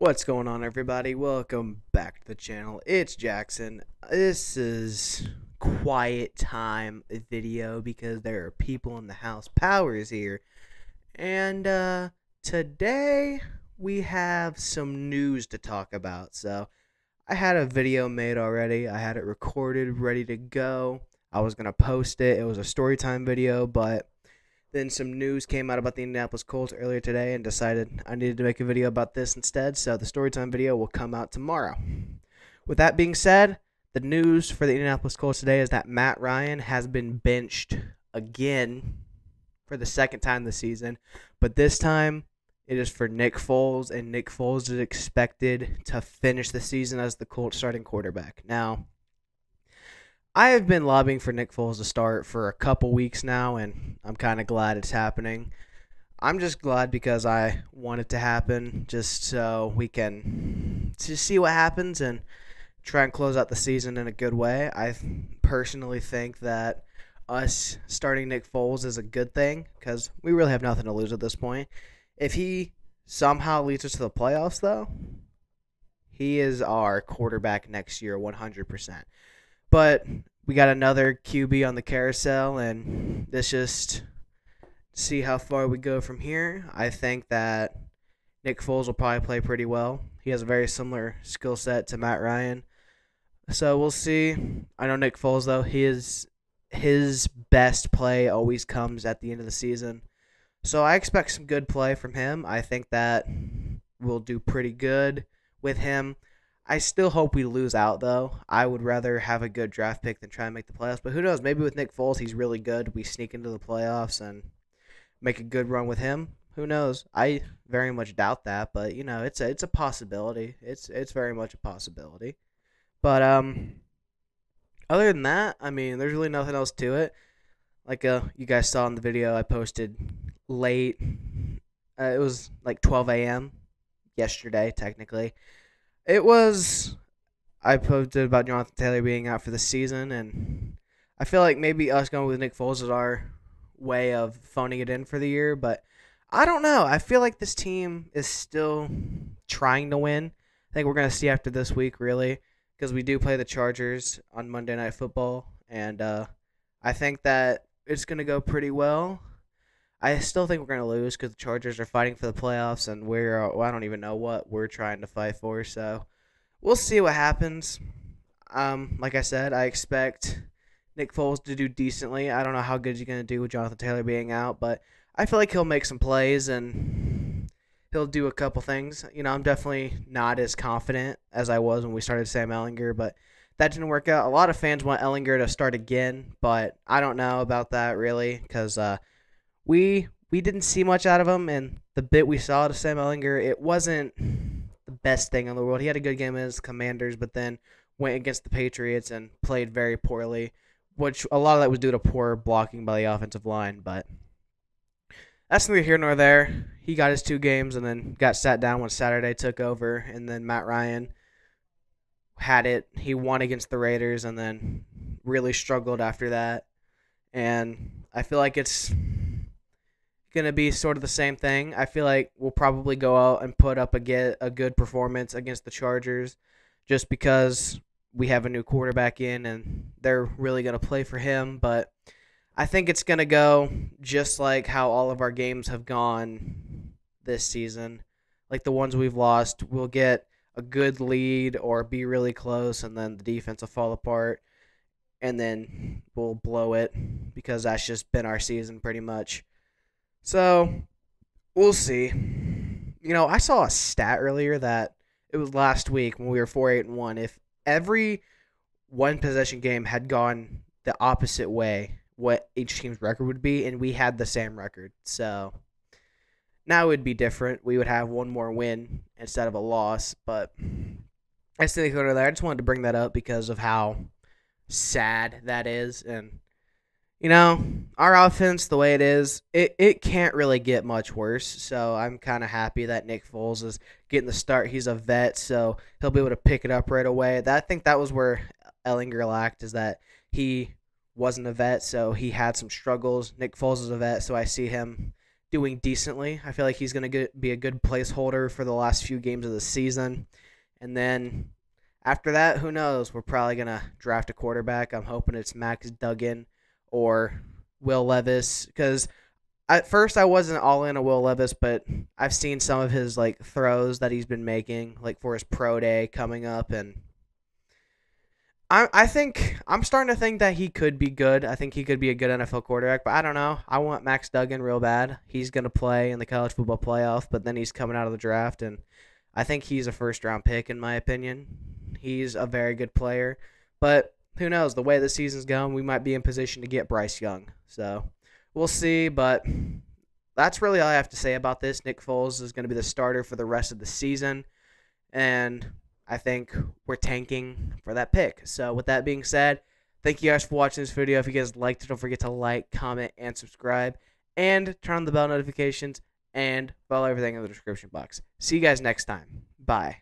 What's going on, everybody? Welcome back to the channel. It's Jackson. This is quiet time video because there are people in the house. Power is here. And today we have some news to talk about. So I had a video made already. I had it recorded, ready to go. I was going to post it. It was a story time video, but then some news came out about the Indianapolis Colts earlier today and decided I needed to make a video about this instead, so the storytime video will come out tomorrow. With that being said, the news for the Indianapolis Colts today is that Matt Ryan has been benched again for the second time this season, but this time it is for Nick Foles, and Nick Foles is expected to finish the season as the Colts starting quarterback. Now, I have been lobbying for Nick Foles to start for a couple weeks now, and I'm kind of glad it's happening. I'm just glad because I want it to happen just so we can just see what happens and try and close out the season in a good way. I personally think that us starting Nick Foles is a good thing because we really have nothing to lose at this point. If he somehow leads us to the playoffs, though, he is our quarterback next year 100%. But we got another QB on the carousel, and let's just see how far we go from here. I think that Nick Foles will probably play pretty well. He has a very similar skill set to Matt Ryan. So we'll see. I know Nick Foles, though, his best play always comes at the end of the season. So I expect some good play from him. I think that we'll do pretty good with him. I still hope we lose out, though. I would rather have a good draft pick than try and make the playoffs. But who knows? Maybe with Nick Foles, he's really good. We sneak into the playoffs and make a good run with him. Who knows? I very much doubt that, but you know, it's a possibility. It's very much a possibility. But other than that, I mean, there's really nothing else to it. Like you guys saw in the video I posted late. It was like 12 a.m. yesterday, technically. I posted about Jonathan Taylor being out for the season, and I feel like maybe us going with Nick Foles is our way of phoning it in for the year, but I don't know. I feel like this team is still trying to win. I think we're going to see after this week, really, because we do play the Chargers on Monday Night Football, and I think that it's going to go pretty well. I still think we're going to lose because the Chargers are fighting for the playoffs, and I don't even know what we're trying to fight for. So we'll see what happens. Like I said, I expect Nick Foles to do decently. I don't know how good he's going to do with Jonathan Taylor being out, but I feel like he'll make some plays and he'll do a couple things. You know, I'm definitely not as confident as I was when we started Sam Ellinger, but that didn't work out. A lot of fans want Ellinger to start again, but I don't know about that really because we didn't see much out of him, and the bit we saw to Sam Ellinger, it wasn't the best thing in the world. He had a good game against the Commanders, but then went against the Patriots and played very poorly, which a lot of that was due to poor blocking by the offensive line. But that's neither here nor there. He got his 2 games and then got sat down when Saturday took over, and then Matt Ryan had it. He won against the Raiders and then really struggled after that. And I feel like it's going to be sort of the same thing. I feel like we'll probably go out and put up a good performance against the Chargers just because we have a new quarterback in and they're really going to play for him. But I think it's going to go just like how all of our games have gone this season. Like the ones we've lost, we'll get a good lead or be really close, and then the defense will fall apart, and then we'll blow it because that's just been our season pretty much. So, we'll see. You know, I saw a stat earlier that it was last week when we were 4-8-1. If every one-possession game had gone the opposite way, what each team's record would be, and we had the same record. So, now it would be different. We would have one more win instead of a loss. But I still think over there. I just wanted to bring that up because of how sad that is. And you know, our offense, the way it is, it can't really get much worse. So I'm kind of happy that Nick Foles is getting the start. He's a vet, so he'll be able to pick it up right away. I think that was where Ellinger lacked, is that he wasn't a vet, so he had some struggles. Nick Foles is a vet, so I see him doing decently. I feel like he's going to be a good placeholder for the last few games of the season. And then after that, who knows? We're probably going to draft a quarterback. I'm hoping it's Max Duggan or Will Levis, because at first I wasn't all in on Will Levis, but I've seen some of his like throws that he's been making, like for his pro day coming up, and I think I'm starting to think that he could be good. I think he could be a good NFL quarterback, but I don't know. I want Max Duggan real bad. He's going to play in the college football playoff, but then he's coming out of the draft, and I think he's a first-round pick in my opinion. He's a very good player, but who knows? The way the season's going, we might be in position to get Bryce Young. So we'll see, but that's really all I have to say about this. Nick Foles is going to be the starter for the rest of the season, and I think we're tanking for that pick. So with that being said, thank you guys for watching this video. If you guys liked it, don't forget to like, comment, and subscribe. And turn on the bell notifications and follow everything in the description box. See you guys next time. Bye.